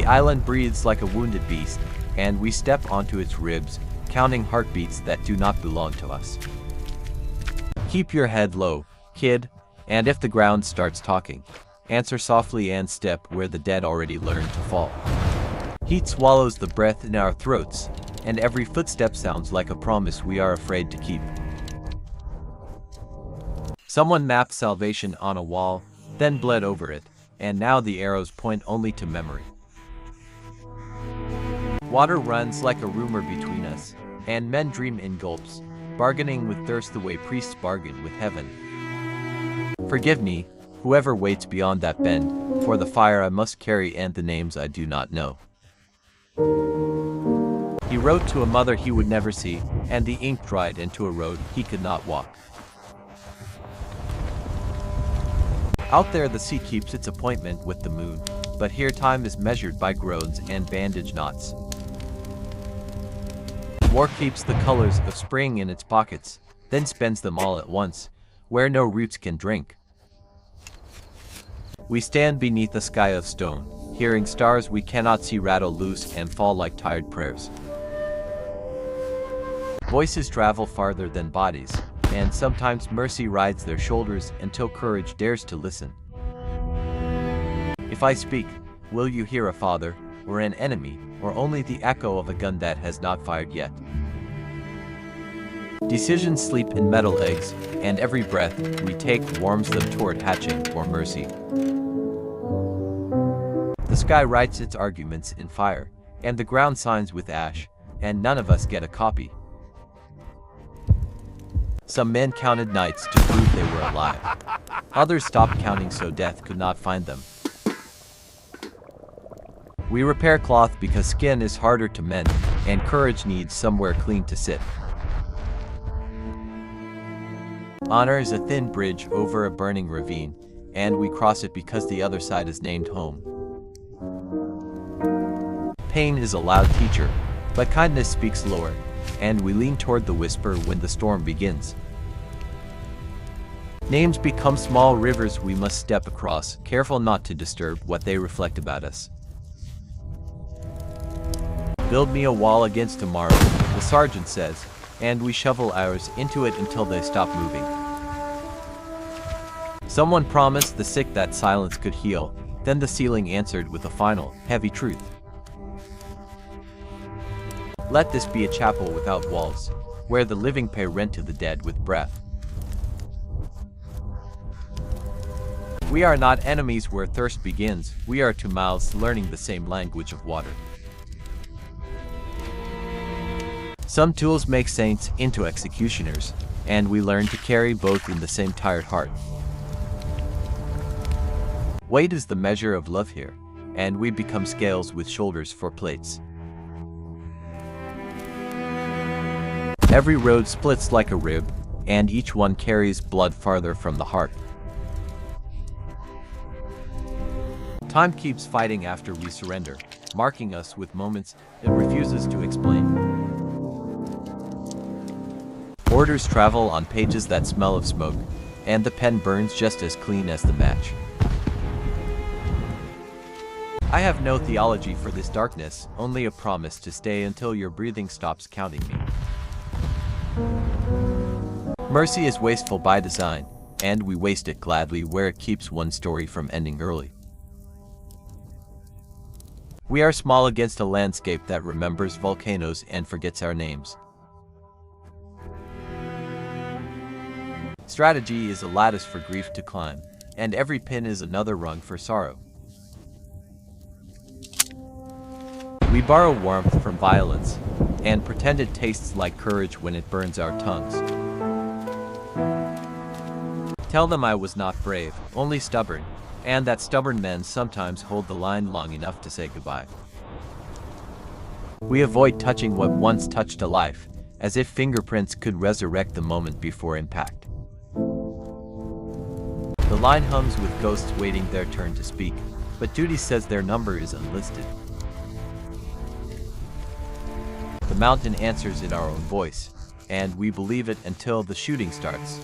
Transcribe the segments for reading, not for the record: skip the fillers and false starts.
island breathes like a wounded beast, and we step onto its ribs, counting heartbeats that do not belong to us. Keep your head low, kid, and if the ground starts talking, answer softly and step where the dead already learned to fall. Heat swallows the breath in our throats, and every footstep sounds like a promise we are afraid to keep. Someone mapped salvation on a wall, then bled over it, and now the arrows point only to memory. Water runs like a rumor between us, and men dream in gulps, bargaining with thirst the way priests bargain with heaven. Forgive me, whoever waits beyond that bend, for the fire I must carry and the names I do not know. He wrote to a mother he would never see, and the ink dried into a road he could not walk. Out there the sea keeps its appointment with the moon, but here time is measured by groans and bandage knots. War keeps the colors of spring in its pockets, then spends them all at once, where no roots can drink. We stand beneath a sky of stone, hearing stars we cannot see rattle loose and fall like tired prayers. Voices travel farther than bodies, and sometimes mercy rides their shoulders until courage dares to listen. If I speak, will you hear a father, or an enemy, or only the echo of a gun that has not fired yet? Decisions sleep in metal eggs, and every breath we take warms them toward hatching or mercy. The sky writes its arguments in fire, and the ground signs with ash, and none of us get a copy. Some men counted nights to prove they were alive. Others stopped counting so death could not find them. We repair cloth because skin is harder to mend, and courage needs somewhere clean to sit. Honor is a thin bridge over a burning ravine, and we cross it because the other side is named home. Pain is a loud teacher, but kindness speaks lower, and we lean toward the whisper when the storm begins. Names become small rivers we must step across, careful not to disturb what they reflect about us. Build me a wall against tomorrow, the sergeant says, and we shovel ours into it until they stop moving. Someone promised the sick that silence could heal, then the ceiling answered with a final, heavy truth. Let this be a chapel without walls, where the living pay rent to the dead with breath. We are not enemies where thirst begins, we are two mouths learning the same language of water. Some tools make saints into executioners, and we learn to carry both in the same tired heart. Weight is the measure of love here, and we become scales with shoulders for plates. Every road splits like a rib, and each one carries blood farther from the heart. Time keeps fighting after we surrender, marking us with moments it refuses to explain. Orders travel on pages that smell of smoke, and the pen burns just as clean as the match. I have no theology for this darkness, only a promise to stay until your breathing stops counting me. Mercy is wasteful by design, and we waste it gladly where it keeps one story from ending early. We are small against a landscape that remembers volcanoes and forgets our names. Strategy is a lattice for grief to climb, and every pin is another rung for sorrow. We borrow warmth from violence, and pretend it tastes like courage when it burns our tongues. Tell them I was not brave, only stubborn, and that stubborn men sometimes hold the line long enough to say goodbye. We avoid touching what once touched a life, as if fingerprints could resurrect the moment before impact. The line hums with ghosts waiting their turn to speak, but duty says their number is unlisted. The mountain answers in our own voice, and we believe it until the shooting starts.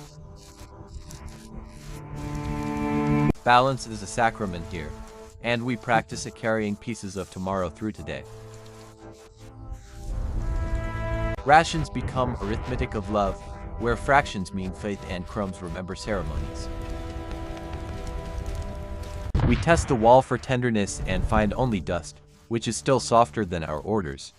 Balance is a sacrament here, and we practice at carrying pieces of tomorrow through today. Rations become arithmetic of love, where fractions mean faith and crumbs remember ceremonies. We test the wall for tenderness and find only dust, which is still softer than our orders.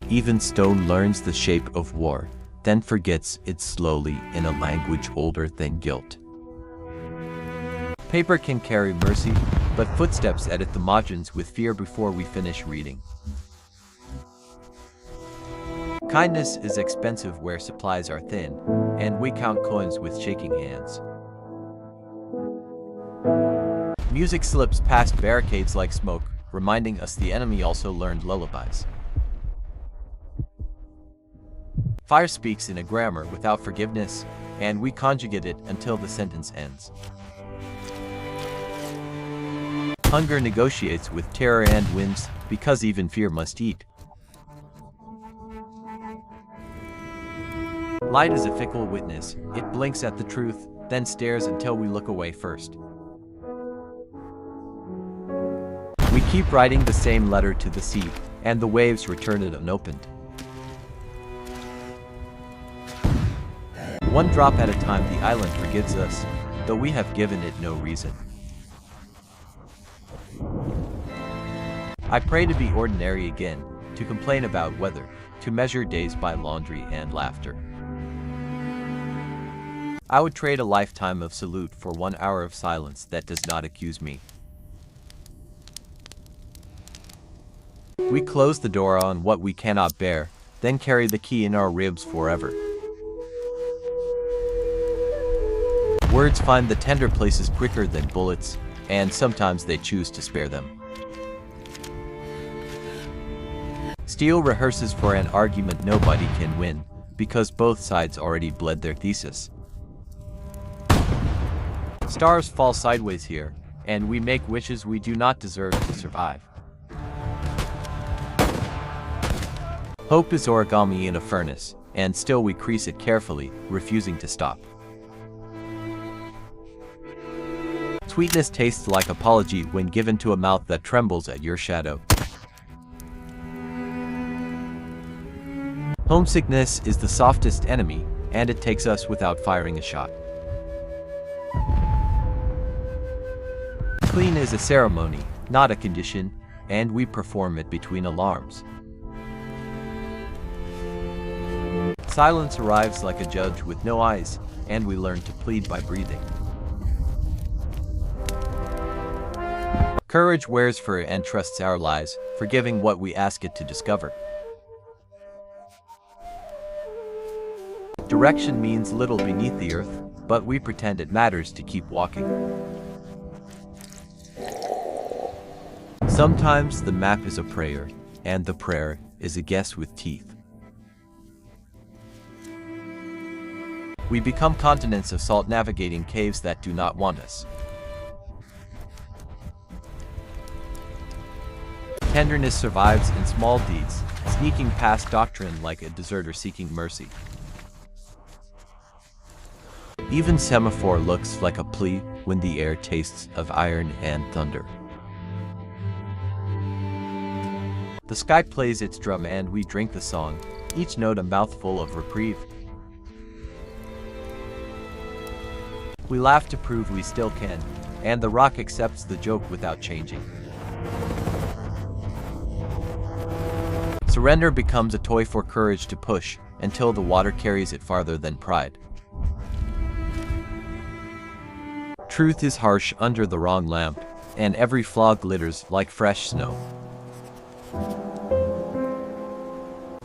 Even stone learns the shape of war, then forgets it slowly in a language older than guilt. Paper can carry mercy, but footsteps edit the margins with fear before we finish reading. Kindness is expensive where supplies are thin, and we count coins with shaking hands. Music slips past barricades like smoke, reminding us the enemy also learned lullabies. Fire speaks in a grammar without forgiveness, and we conjugate it until the sentence ends. Hunger negotiates with terror and wins, because even fear must eat. Light is a fickle witness. It blinks at the truth, then stares until we look away first. We keep writing the same letter to the sea, and the waves return it unopened. One drop at a time the island forgives us, though we have given it no reason. I pray to be ordinary again, to complain about weather, to measure days by laundry and laughter. I would trade a lifetime of salute for 1 hour of silence that does not accuse me. We close the door on what we cannot bear, then carry the key in our ribs forever. Words find the tender places quicker than bullets, and sometimes they choose to spare them. Steel rehearses for an argument nobody can win, because both sides already bled their thesis. Stars fall sideways here, and we make wishes we do not deserve to survive. Hope is origami in a furnace, and still we crease it carefully, refusing to stop. Sweetness tastes like apology when given to a mouth that trembles at your shadow. Homesickness is the softest enemy, and it takes us without firing a shot. Clean is a ceremony, not a condition, and we perform it between alarms. Silence arrives like a judge with no eyes, and we learn to plead by breathing. Courage wears fur and trusts our lies, forgiving what we ask it to discover. Direction means little beneath the earth, but we pretend it matters to keep walking. Sometimes the map is a prayer, and the prayer is a guess with teeth. We become continents of salt navigating caves that do not want us. Tenderness survives in small deeds, sneaking past doctrine like a deserter seeking mercy. Even semaphore looks like a plea when the air tastes of iron and thunder. The sky plays its drum and we drink the song, each note a mouthful of reprieve. We laugh to prove we still can, and the rock accepts the joke without changing. Surrender becomes a toy for courage to push, until the water carries it farther than pride. Truth is harsh under the wrong lamp, and every flaw glitters like fresh snow.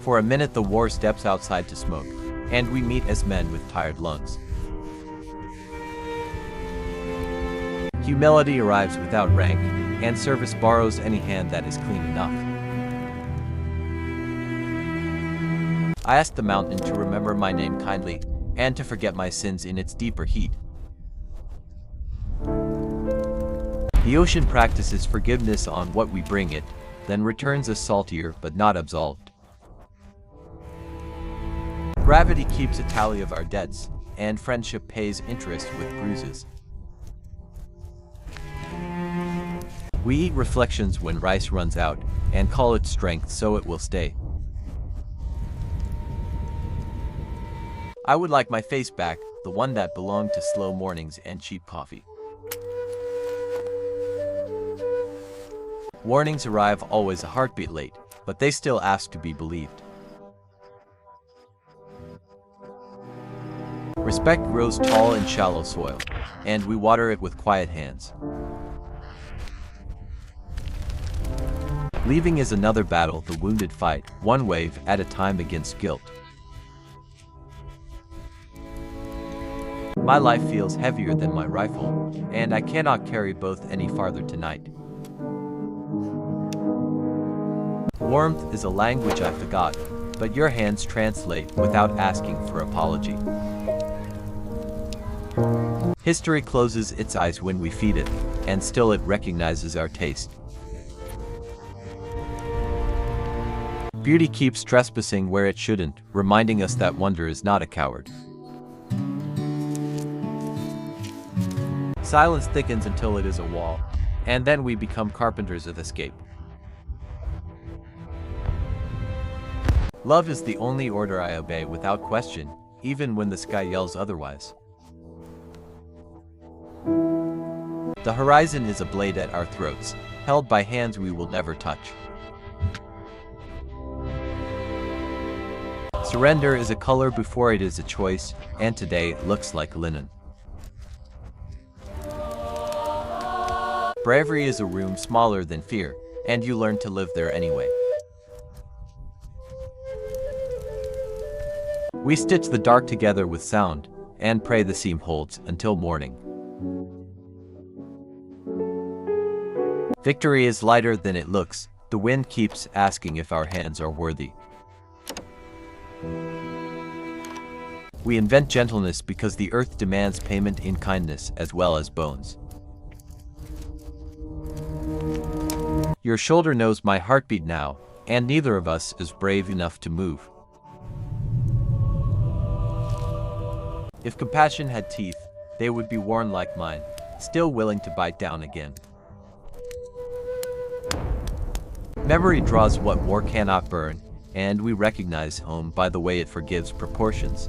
For a minute the war steps outside to smoke, and we meet as men with tired lungs. Humility arrives without rank, and service borrows any hand that is clean enough. I ask the mountain to remember my name kindly, and to forget my sins in its deeper heat. The ocean practices forgiveness on what we bring it, then returns us saltier but not absolved. Gravity keeps a tally of our debts, and friendship pays interest with bruises. We eat reflections when rice runs out, and call it strength so it will stay. I would like my face back, the one that belonged to slow mornings and cheap coffee. Warnings arrive always a heartbeat late, but they still ask to be believed. Respect grows tall in shallow soil, and we water it with quiet hands. Leaving is another battle the wounded fight, one wave at a time against guilt. My life feels heavier than my rifle, and I cannot carry both any farther tonight. Warmth is a language I forgot, but your hands translate without asking for apology. History closes its eyes when we feed it, and still it recognizes our taste. Beauty keeps trespassing where it shouldn't, reminding us that wonder is not a coward. Silence thickens until it is a wall, and then we become carpenters of escape. Love is the only order I obey without question, even when the sky yells otherwise. The horizon is a blade at our throats, held by hands we will never touch. Surrender is a color before it is a choice, and today it looks like linen. Bravery is a room smaller than fear, and you learn to live there anyway. We stitch the dark together with sound, and pray the seam holds until morning. Victory is lighter than it looks, the wind keeps asking if our hands are worthy. We invent gentleness because the earth demands payment in kindness as well as bones. Your shoulder knows my heartbeat now, and neither of us is brave enough to move. If compassion had teeth, they would be worn like mine, still willing to bite down again. Memory draws what war cannot burn, and we recognize home by the way it forgives proportions.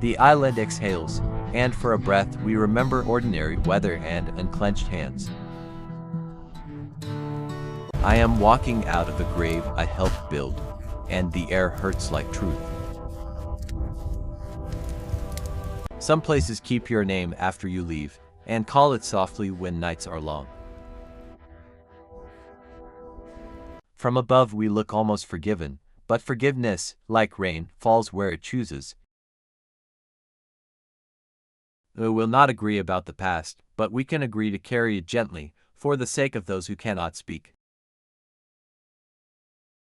The island exhales, and for a breath we remember ordinary weather and unclenched hands. I am walking out of a grave I helped build, and the air hurts like truth. Some places keep your name after you leave, and call it softly when nights are long. From above we look almost forgiven, but forgiveness, like rain, falls where it chooses. We will not agree about the past, but we can agree to carry it gently, for the sake of those who cannot speak.